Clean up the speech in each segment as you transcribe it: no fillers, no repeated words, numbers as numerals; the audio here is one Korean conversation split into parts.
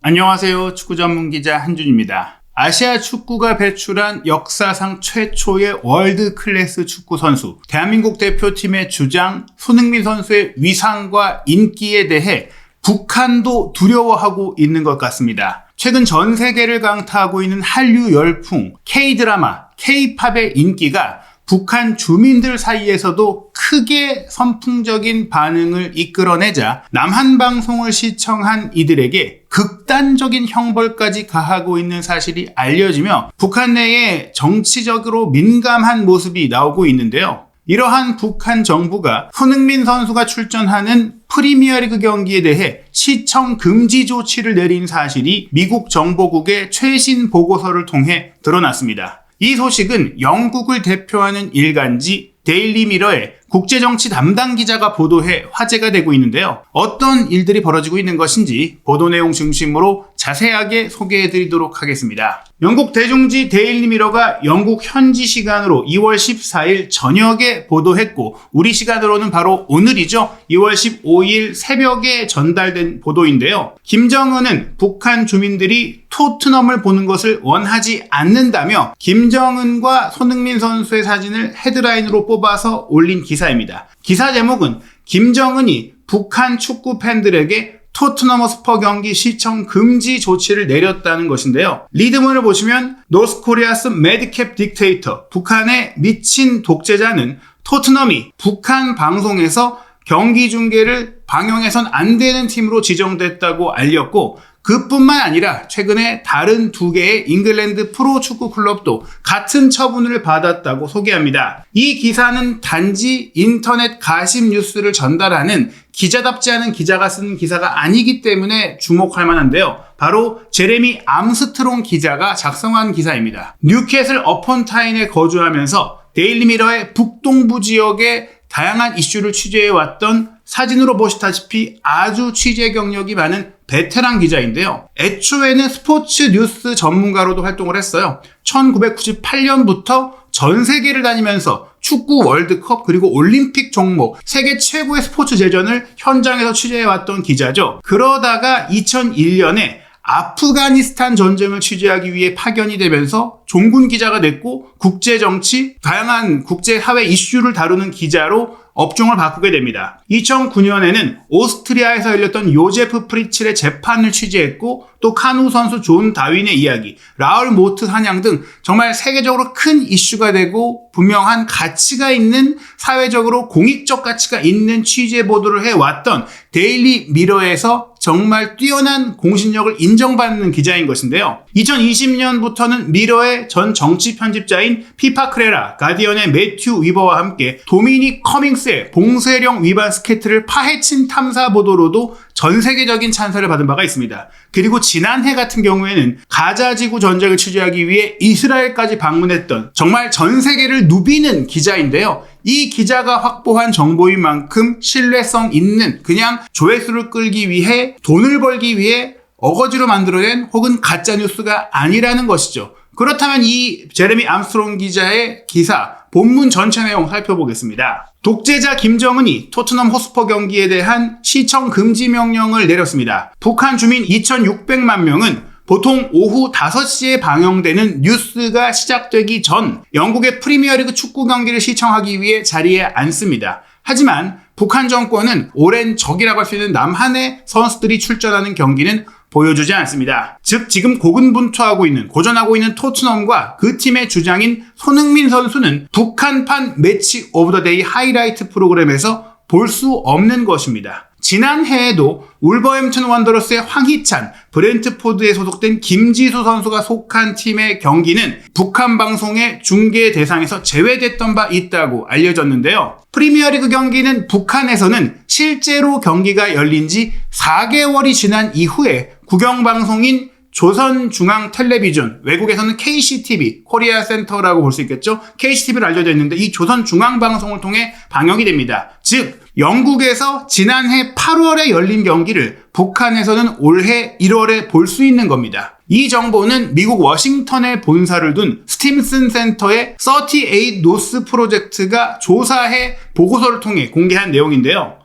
안녕하세요. 축구 전문 기자 한준입니다. 아시아 축구가 배출한 역사상 최초의 월드 클래스 축구 선수, 대한민국 대표팀의 주장 손흥민 선수의 위상과 인기에 대해 북한도 두려워하고 있는 것 같습니다. 최근 전 세계를 강타하고 있는 한류 열풍, K-드라마, K-팝의 인기가 북한 주민들 사이에서도 크게 선풍적인 반응을 이끌어내자 남한 방송을 시청한 이들에게 극단적인 형벌까지 가하고 있는 사실이 알려지며 북한 내에 정치적으로 민감한 모습이 나오고 있는데요. 이러한 북한 정부가 손흥민 선수가 출전하는 프리미어리그 경기에 대해 시청 금지 조치를 내린 사실이 미국 정보국의 최신 보고서를 통해 드러났습니다. 이 소식은 영국을 대표하는 일간지 데일리 미러의 국제정치 담당 기자가 보도해 화제가 되고 있는데요. 어떤 일들이 벌어지고 있는 것인지 보도 내용 중심으로 자세하게 소개해드리도록 하겠습니다. 영국 대중지 데일리 미러가 영국 현지 시간으로 2월 14일 저녁에 보도했고 우리 시간으로는 바로 오늘이죠. 2월 15일 새벽에 전달된 보도인데요. 김정은은 북한 주민들이 토트넘을 보는 것을 원하지 않는다며 김정은과 손흥민 선수의 사진을 헤드라인으로 뽑아서 올린 기사입니다. 기사 제목은 김정은이 북한 축구 팬들에게 토트넘 허스퍼 경기 시청 금지 조치를 내렸다는 것인데요. 리드문을 보시면 노스 코리아스 매드캡 딕테이터, 북한의 미친 독재자는 토트넘이 북한 방송에서 경기 중계를 방영해선 안 되는 팀으로 지정됐다고 알렸고 그뿐만 아니라 최근에 다른 두 개의 잉글랜드 프로축구 클럽도 같은 처분을 받았다고 소개합니다. 이 기사는 단지 인터넷 가십 뉴스를 전달하는 기자답지 않은 기자가 쓴 기사가 아니기 때문에 주목할 만한데요. 바로 제레미 암스트롱 기자가 작성한 기사입니다. 뉴캐슬 어폰타인에 거주하면서 데일리 미러의 북동부 지역의 다양한 이슈를 취재해왔던 사진으로 보시다시피 아주 취재 경력이 많은 베테랑 기자인데요. 애초에는 스포츠 뉴스 전문가로도 활동을 했어요. 1998년부터 전 세계를 다니면서 축구 월드컵 그리고 올림픽 종목 세계 최고의 스포츠 제전을 현장에서 취재해왔던 기자죠. 그러다가 2001년에 아프가니스탄 전쟁을 취재하기 위해 파견이 되면서 종군 기자가 됐고 국제정치, 다양한 국제사회 이슈를 다루는 기자로 업종을 바꾸게 됩니다. 2009년에는 오스트리아에서 열렸던 요제프 프리츠의 재판을 취재했고 또 카누 선수 존 다윈의 이야기, 라울 모트 사냥 등 정말 세계적으로 큰 이슈가 되고 분명한 가치가 있는 사회적으로 공익적 가치가 있는 취재 보도를 해왔던 데일리 미러에서 정말 뛰어난 공신력을 인정받는 기자인 것인데요. 2020년부터는 미러의 전 정치 편집자인 피파 크레라, 가디언의 매튜 위버와 함께 도미닉 커밍스의 봉쇄령 위반 스케트를 파헤친 탐사 보도로도 전 세계적인 찬사를 받은 바가 있습니다. 그리고 지난해 같은 경우에는 가자지구 전쟁을 취재하기 위해 이스라엘까지 방문했던 정말 전 세계를 누비는 기자인데요. 이 기자가 확보한 정보인 만큼 신뢰성 있는 그냥 조회수를 끌기 위해 돈을 벌기 위해 어거지로 만들어낸 혹은 가짜뉴스가 아니라는 것이죠. 그렇다면 이 제레미 암스트롱 기자의 기사 본문 전체 내용 살펴보겠습니다. 독재자 김정은이 토트넘 호스퍼 경기에 대한 시청 금지 명령을 내렸습니다. 북한 주민 2,600만 명은 보통 오후 5시에 방영되는 뉴스가 시작되기 전 영국의 프리미어리그 축구 경기를 시청하기 위해 자리에 앉습니다. 하지만 북한 정권은 오랜 적이라고 할 수 있는 남한의 선수들이 출전하는 경기는 보여주지 않습니다. 즉 지금 고군분투하고 있는, 고전하고 있는 토트넘과 그 팀의 주장인 손흥민 선수는 북한판 매치 오브 더 데이 하이라이트 프로그램에서 볼 수 없는 것입니다. 지난해에도 울버햄튼 원더러스의 황희찬, 브렌트포드에 소속된 김지수 선수가 속한 팀의 경기는 북한 방송의 중계 대상에서 제외됐던 바 있다고 알려졌는데요. 프리미어리그 경기는 북한에서는 실제로 경기가 열린 지 4개월이 지난 이후에 국영방송인 조선중앙텔레비전, 외국에서는 KCTV, 코리아 센터라고 볼 수 있겠죠. KCTV로 알려져 있는데 이 조선중앙방송을 통해 방영이 됩니다. 즉 영국에서 지난해 8월에 열린 경기를 북한에서는 올해 1월에 볼 수 있는 겁니다. 이 정보는 미국 워싱턴에 본사를 둔 스팀슨 센터의 38 노스 프로젝트가 조사해 보고서를 통해 공개한 내용인데요.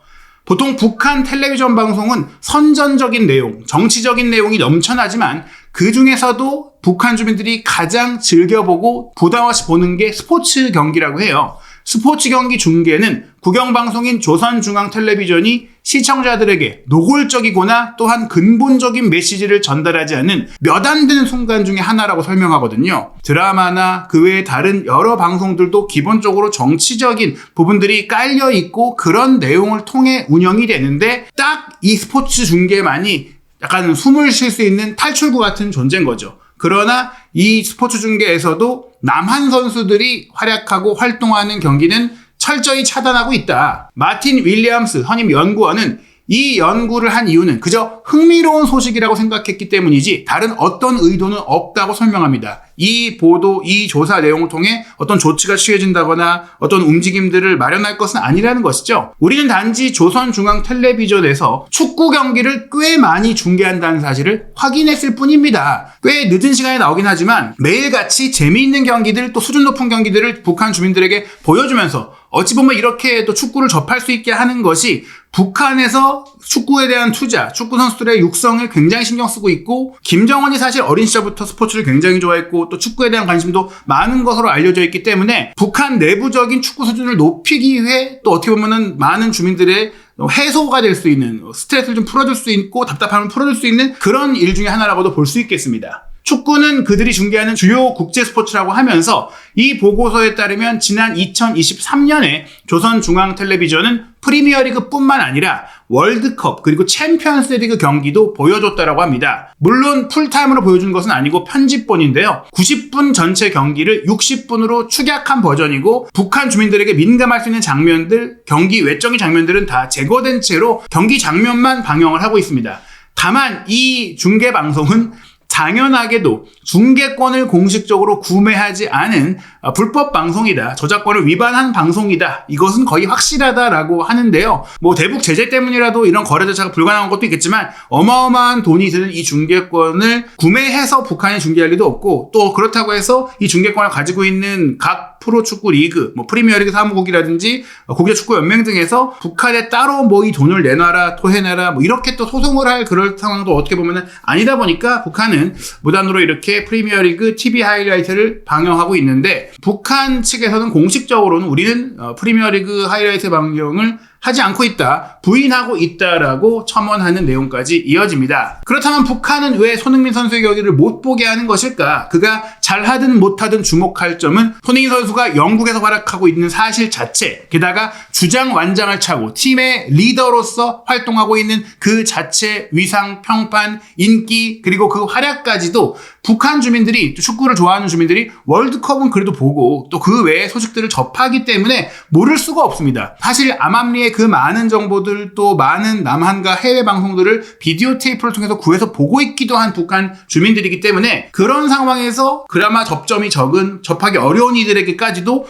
보통 북한 텔레비전 방송은 선전적인 내용, 정치적인 내용이 넘쳐나지만 그 중에서도 북한 주민들이 가장 즐겨보고 부담 없이 보는 게 스포츠 경기라고 해요. 스포츠 경기 중계는 국영방송인 조선중앙텔레비전이 시청자들에게 노골적이거나 또한 근본적인 메시지를 전달하지 않는 몇 안 되는 순간 중에 하나라고 설명하거든요. 드라마나 그 외의 다른 여러 방송들도 기본적으로 정치적인 부분들이 깔려 있고 그런 내용을 통해 운영이 되는데 딱 이 스포츠 중계만이 약간 숨을 쉴 수 있는 탈출구 같은 존재인 거죠. 그러나 이 스포츠 중계에서도 남한 선수들이 활약하고 활동하는 경기는 철저히 차단하고 있다. 마틴 윌리엄스 선임 연구원은 이 연구를 한 이유는 그저 흥미로운 소식이라고 생각했기 때문이지 다른 어떤 의도는 없다고 설명합니다. 이 보도, 이 조사 내용을 통해 어떤 조치가 취해진다거나 어떤 움직임들을 마련할 것은 아니라는 것이죠. 우리는 단지 조선중앙텔레비전에서 축구 경기를 꽤 많이 중계한다는 사실을 확인했을 뿐입니다. 꽤 늦은 시간에 나오긴 하지만 매일같이 재미있는 경기들 또 수준 높은 경기들을 북한 주민들에게 보여주면서 어찌 보면 이렇게 또 축구를 접할 수 있게 하는 것이 북한에서 축구에 대한 투자, 축구 선수들의 육성을 굉장히 신경 쓰고 있고 김정은이 사실 어린 시절부터 스포츠를 굉장히 좋아했고 또 축구에 대한 관심도 많은 것으로 알려져 있기 때문에 북한 내부적인 축구 수준을 높이기 위해 또 어떻게 보면은 많은 주민들의 해소가 될 수 있는 스트레스를 좀 풀어줄 수 있고 답답함을 풀어줄 수 있는 그런 일 중에 하나라고도 볼 수 있겠습니다. 축구는 그들이 중계하는 주요 국제 스포츠라고 하면서 이 보고서에 따르면 지난 2023년에 조선중앙텔레비전은 프리미어리그뿐만 아니라 월드컵 그리고 챔피언스리그 경기도 보여줬다라고 합니다. 물론 풀타임으로 보여준 것은 아니고 편집본인데요. 90분 전체 경기를 60분으로 축약한 버전이고 북한 주민들에게 민감할 수 있는 장면들, 경기 외적인 장면들은 다 제거된 채로 경기 장면만 방영을 하고 있습니다. 다만 이 중계 방송은 당연하게도 중계권을 공식적으로 구매하지 않은 불법 방송이다. 저작권을 위반한 방송이다. 이것은 거의 확실하다라고 하는데요. 뭐 대북 제재 때문이라도 이런 거래 자체가 불가능한 것도 있겠지만 어마어마한 돈이 드는 이 중계권을 구매해서 북한이 중계할 리도 없고 또 그렇다고 해서 이 중계권을 가지고 있는 각 프로축구 리그, 뭐 프리미어리그 사무국이라든지 국제축구연맹 등에서 북한에 따로 뭐 이 돈을 내놔라, 토해내라, 뭐 이렇게 또 소송을 할 그럴 상황도 어떻게 보면은 아니다 보니까 북한은 무단으로 이렇게 프리미어리그 TV 하이라이트를 방영하고 있는데 북한 측에서는 공식적으로는 우리는 프리미어리그 하이라이트 방영을 하지 않고 있다, 부인하고 있다라고 첨언하는 내용까지 이어집니다. 그렇다면 북한은 왜 손흥민 선수의 경기를 못 보게 하는 것일까? 그가 잘하든 못하든 주목할 점은 손흥민 선수가 영국에서 활약하고 있는 사실 자체, 게다가 주장 완장을 차고 팀의 리더로서 활동하고 있는 그 자체 위상, 평판, 인기 그리고 그 활약까지도 북한 주민들이, 축구를 좋아하는 주민들이 월드컵은 그래도 보고 또 그 외의 소식들을 접하기 때문에 모를 수가 없습니다. 사실 암암리의 그 많은 정보들 또 많은 남한과 해외 방송들을 비디오 테이프를 통해서 구해서 보고 있기도 한 북한 주민들이기 때문에 그런 상황에서 그나마 접점이 적은 접하기 어려운 이들에게까지도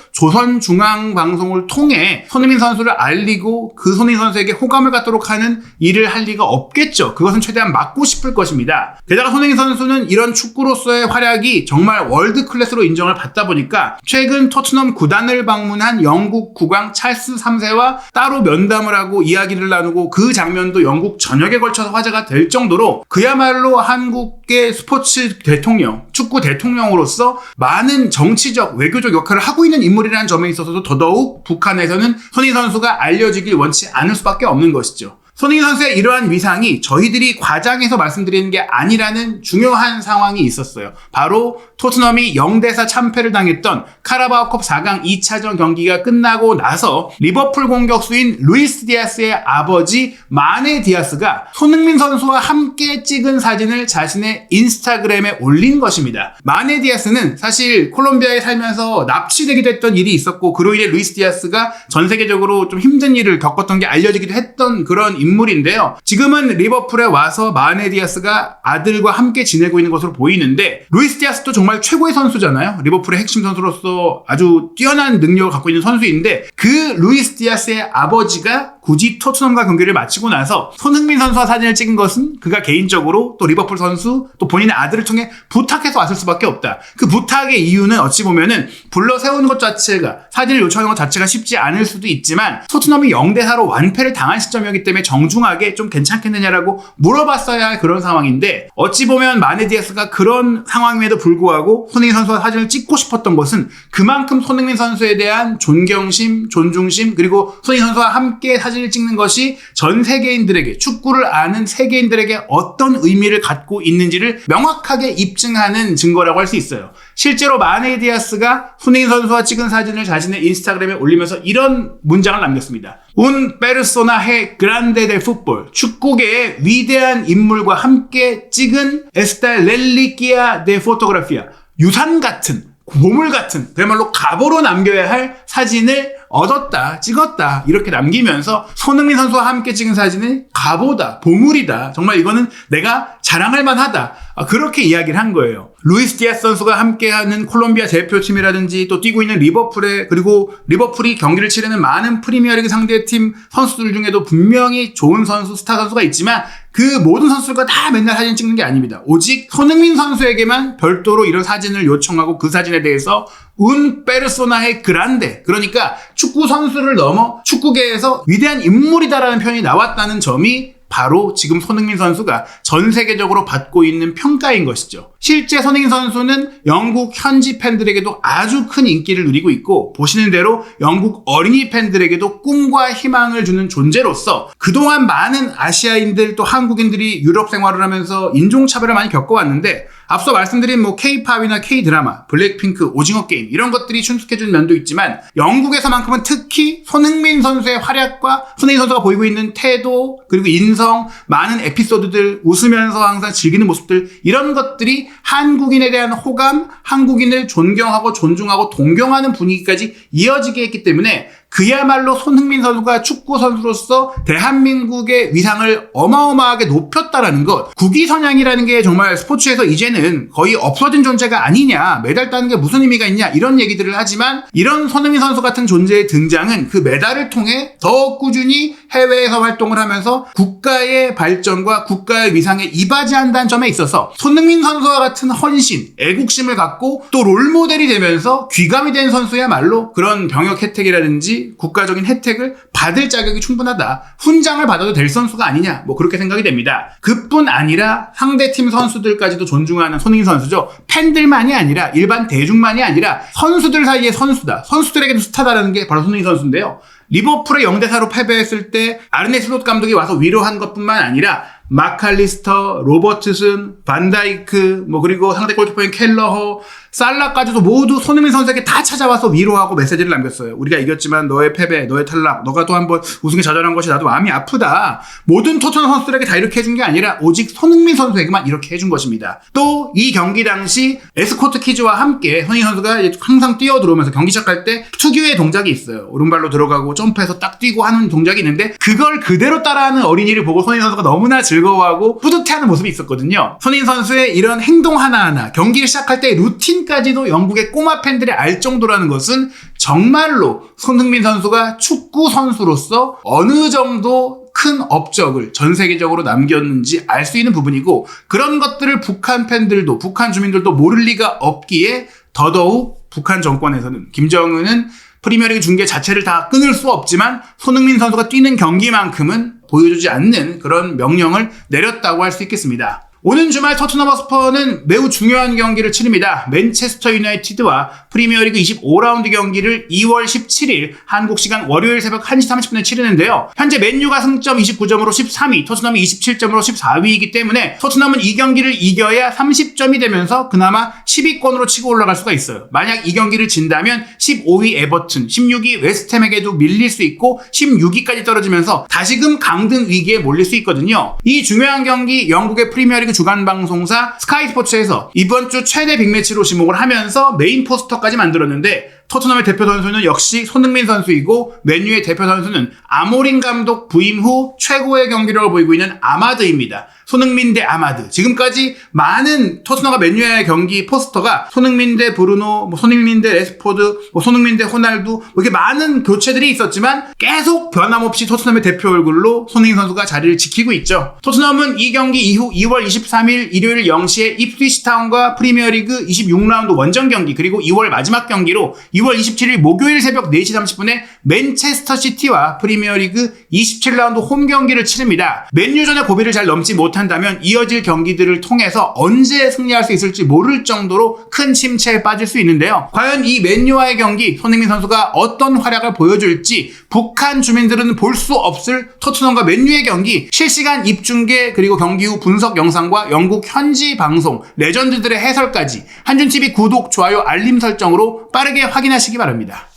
조선중앙방송을 통해 손흥민 선수를 알리고 그 손흥민 선수에게 호감을 갖도록 하는 일을 할 리가 없겠죠. 그것은 최대한 막고 싶을 것입니다. 게다가 손흥민 선수는 이런 축구로서의 활약이 정말 월드 클래스로 인정을 받다 보니까 최근 토트넘 구단을 방문한 영국 국왕 찰스 3세와 따로 면담을 하고 이야기를 나누고 그 장면도 영국 전역에 걸쳐서 화제가 될 정도로 그야말로 한국의 스포츠 대통령, 축구 대통령으로서 많은 정치적, 외교적 역할을 하고 있는 인물이라는 점에 있어서도 더더욱 북한에서는 손흥민 선수가 알려지길 원치 않을 수밖에 없는 것이죠. 손흥민 선수의 이러한 위상이 저희들이 과장해서 말씀드리는 게 아니라는 중요한 상황이 있었어요. 바로 토트넘이 0대4 참패를 당했던 카라바오컵 4강 2차전 경기가 끝나고 나서 리버풀 공격수인 루이스 디아스의 아버지 마네 디아스가 손흥민 선수와 함께 찍은 사진을 자신의 인스타그램에 올린 것입니다. 마네 디아스는 사실 콜롬비아에 살면서 납치되기도 했던 일이 있었고 그로 인해 루이스 디아스가 전 세계적으로 좀 힘든 일을 겪었던 게 알려지기도 했던 그런 인물인데요. 지금은 리버풀에 와서 마네 디아스가 아들과 함께 지내고 있는 것으로 보이는데 루이스 디아스도 정말 최고의 선수잖아요. 리버풀의 핵심 선수로서 아주 뛰어난 능력을 갖고 있는 선수인데 그 루이스 디아스의 아버지가 굳이 토트넘과 경기를 마치고 나서 손흥민 선수와 사진을 찍은 것은 그가 개인적으로 또 리버풀 선수 또 본인의 아들을 통해 부탁해서 왔을 수밖에 없다. 그 부탁의 이유는 어찌 보면은 불러 세우는 것 자체가 사진을 요청하는 것 자체가 쉽지 않을 수도 있지만 토트넘이 0대4로 완패를 당한 시점이었기 때문에 정중하게 좀 괜찮겠느냐라고 물어봤어야 할 그런 상황인데 어찌 보면 마네 디아스가 그런 상황임에도 불구하고 손흥민 선수와 사진을 찍고 싶었던 것은 그만큼 손흥민 선수에 대한 존경심, 존중심 그리고 손흥민 선수와 함께 사진을 찍는 것이 전 세계인들에게 축구를 아는 세계인들에게 어떤 의미를 갖고 있는지를 명확하게 입증하는 증거라고 할 수 있어요. 실제로 마네 디아스가 손흥민 선수와 찍은 사진을 자신의 인스타그램에 올리면서 이런 문장을 남겼습니다. Un personaje grande del fútbol. 축구계의 위대한 인물과 함께 찍은 esta reliquia de fotografía. 유산 같은, 보물 같은, 그야말로 갑오로 남겨야 할 사진을 얻었다, 찍었다 이렇게 남기면서 손흥민 선수와 함께 찍은 사진은 갑오다, 보물이다. 정말 이거는 내가 자랑할 만하다. 그렇게 이야기를 한 거예요. 루이스 디아스 선수가 함께하는 콜롬비아 대표팀이라든지 또 뛰고 있는 리버풀에 그리고 리버풀이 경기를 치르는 많은 프리미어리그 상대팀 선수들 중에도 분명히 좋은 선수, 스타 선수가 있지만 그 모든 선수들과 다 맨날 사진 찍는 게 아닙니다. 오직 손흥민 선수에게만 별도로 이런 사진을 요청하고 그 사진에 대해서 un personaje grande 그러니까 축구 선수를 넘어 축구계에서 위대한 인물이다라는 표현이 나왔다는 점이 바로 지금 손흥민 선수가 전 세계적으로 받고 있는 평가인 것이죠. 실제 손흥민 선수는 영국 현지 팬들에게도 아주 큰 인기를 누리고 있고 보시는 대로 영국 어린이 팬들에게도 꿈과 희망을 주는 존재로서 그동안 많은 아시아인들 또 한국인들이 유럽 생활을 하면서 인종차별을 많이 겪어왔는데 앞서 말씀드린 K-팝이나 K-드라마, 블랙핑크, 오징어 게임 이런 것들이 충족해주는 면도 있지만 영국에서만큼은 특히 손흥민 선수의 활약과 손흥민 선수가 보이고 있는 태도 그리고 인성, 많은 에피소드들, 웃으면서 항상 즐기는 모습들 이런 것들이 한국인에 대한 호감, 한국인을 존경하고 존중하고 동경하는 분위기까지 이어지게 했기 때문에 그야말로 손흥민 선수가 축구 선수로서 대한민국의 위상을 어마어마하게 높였다라는 것. 국위선양이라는 게 정말 스포츠에서 이제는 거의 없어진 존재가 아니냐, 메달 따는 게 무슨 의미가 있냐 이런 얘기들을 하지만 이런 손흥민 선수 같은 존재의 등장은 그 메달을 통해 더 꾸준히 해외에서 활동을 하면서 국가의 발전과 국가의 위상에 이바지한다는 점에 있어서 손흥민 선수와 같은 헌신, 애국심을 갖고 또 롤모델이 되면서 귀감이 된 선수야말로 그런 병역 혜택이라든지 국가적인 혜택을 받을 자격이 충분하다. 훈장을 받아도 될 선수가 아니냐. 그렇게 생각이 됩니다. 그뿐 아니라 상대팀 선수들까지도 존중하는 손흥민 선수죠. 팬들만이 아니라 일반 대중만이 아니라 선수들 사이의 선수다. 선수들에게도 스타다라는 게 바로 손흥민 선수인데요. 리버풀에 0대4로 패배했을 때 아르네 슬롯 감독이 와서 위로한 것뿐만 아니라 마칼리스터, 로버트슨, 반다이크, 그리고 상대 골키퍼인 켈러허, 살라까지도 모두 손흥민 선수에게 다 찾아와서 위로하고 메시지를 남겼어요. 우리가 이겼지만 너의 패배, 너의 탈락, 너가 또 한번 우승에 좌절한 것이 나도 마음이 아프다. 모든 토트넘 선수들에게 다 이렇게 해준 게 아니라 오직 손흥민 선수에게만 이렇게 해준 것입니다. 또 이 경기 당시 에스코트 키즈와 함께 손흥민 선수가 항상 뛰어들어오면서 경기 시작할 때 특유의 동작이 있어요. 오른발로 들어가고 점프해서 딱 뛰고 하는 동작이 있는데 그걸 그대로 따라하는 어린이를 보고 손흥민 선수가 너무나 즐거워하고 뿌듯해하는 모습이 있었거든요. 손흥민 선수의 이런 행동 하나하나, 경기를 시작할 때 루틴까지도 영국의 꼬마 팬들이 알 정도라는 것은 정말로 손흥민 선수가 축구 선수로서 어느 정도 큰 업적을 전 세계적으로 남겼는지 알 수 있는 부분이고 그런 것들을 북한 팬들도 북한 주민들도 모를 리가 없기에 더더욱 북한 정권에서는 김정은은 프리미어리그 중계 자체를 다 끊을 수 없지만 손흥민 선수가 뛰는 경기만큼은 보여주지 않는 그런 명령을 내렸다고 할 수 있겠습니다. 오는 주말 토트넘 허스퍼는 매우 중요한 경기를 치릅니다. 맨체스터 유나이티드와 프리미어리그 25라운드 경기를 2월 17일 한국 시간 월요일 새벽 1시 30분에 치르는데요. 현재 맨유가 승점 29점으로 13위, 토트넘이 27점으로 14위이기 때문에 토트넘은 이 경기를 이겨야 30점이 되면서 그나마 10위권으로 치고 올라갈 수가 있어요. 만약 이 경기를 진다면 15위 에버튼, 16위 웨스트햄에게도 밀릴 수 있고 16위까지 떨어지면서 다시금 강등 위기에 몰릴 수 있거든요. 이 중요한 경기 영국의 프리미어리그 주간 방송사 스카이 스포츠에서 이번 주 최대 빅매치로 지목을 하면서 메인 포스터까지 만들었는데 토트넘의 대표 선수는 역시 손흥민 선수이고 맨유의 대표 선수는 아모린 감독 부임 후 최고의 경기력을 보이고 있는 아마드입니다. 손흥민 대 아마드. 지금까지 많은 토트넘과 맨유의 경기 포스터가 손흥민 대 브루노, 손흥민 대 레스포드, 손흥민 대 호날두 이렇게 많은 교체들이 있었지만 계속 변함없이 토트넘의 대표 얼굴로 손흥민 선수가 자리를 지키고 있죠. 토트넘은 이 경기 이후 2월 23일 일요일 0시에 입스위치 타운과 프리미어리그 26라운드 원정 경기 그리고 2월 마지막 경기로 2월 27일 목요일 새벽 4시 30분에 맨체스터 시티와 프리미어리그 27라운드 홈 경기를 치릅니다. 맨유전의 고비를 잘 넘지 못한다면 이어질 경기들을 통해서 언제 승리할 수 있을지 모를 정도로 큰 침체에 빠질 수 있는데요. 과연 이 맨유와의 경기 손흥민 선수가 어떤 활약을 보여줄지 북한 주민들은 볼 수 없을 토트넘과 맨유의 경기 실시간 입중계 그리고 경기 후 분석 영상과 영국 현지 방송 레전드들의 해설까지 한준TV 구독, 좋아요, 알림 설정으로 빠르게 확인하시기 바랍니다.